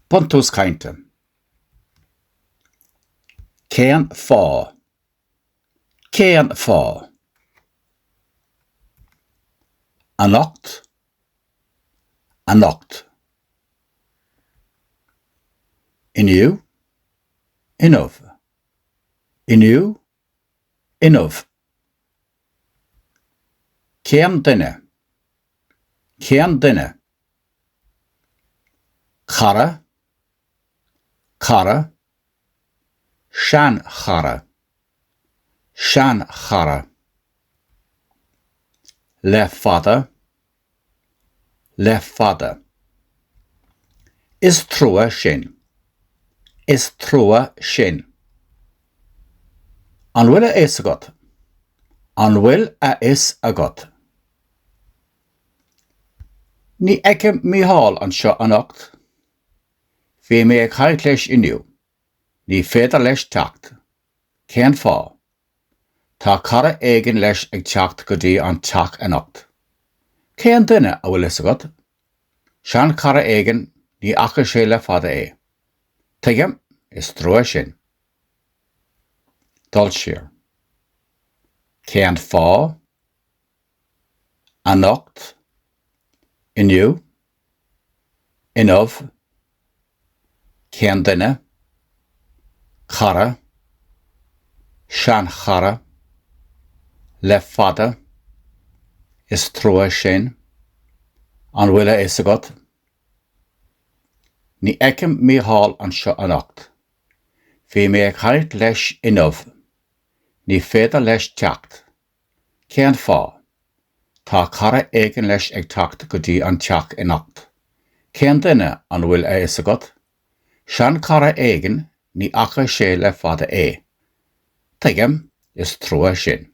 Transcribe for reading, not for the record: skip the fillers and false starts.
Pontus kainte. Céan fá. Céan fá. Anocht. Anocht. Iniu. Inov. Iniu. Inov. Céan duine. Céan duine. Cara. Cara. Sean cara. Sean cara. Le fada. Le fada. Is trua sin. Is trua sin. An will a is agat. An will a is agat. Ní ecem mi hall an seo anocht. Fé mé ag chaid leis iniu. Ní féidir leis teacht. Céan fá. Tá cara éigin leis ag teacht go dtí an teach anocht. Céan duine a bhfuil is agat. Sean cara éigin ní acha sé le fada é. Tuigim is trua sin. Dul siar. Céan fá. Anocht. Iniu. Inov. Céan duine. Cara. Sean cara. Le fada. Is trua sin. An bhfuil a is agat. Ní ecem mi hall an seo anocht. Fé mé ag chaid leis inov. Ní féidir leis teacht. Céan fá. Tá cara éigin leis ag teacht go dtí an teach anocht. Céan duine an bhfuil a is agat. Sean cara éigin ní acha sé le fada é. Tuigim is trua sin.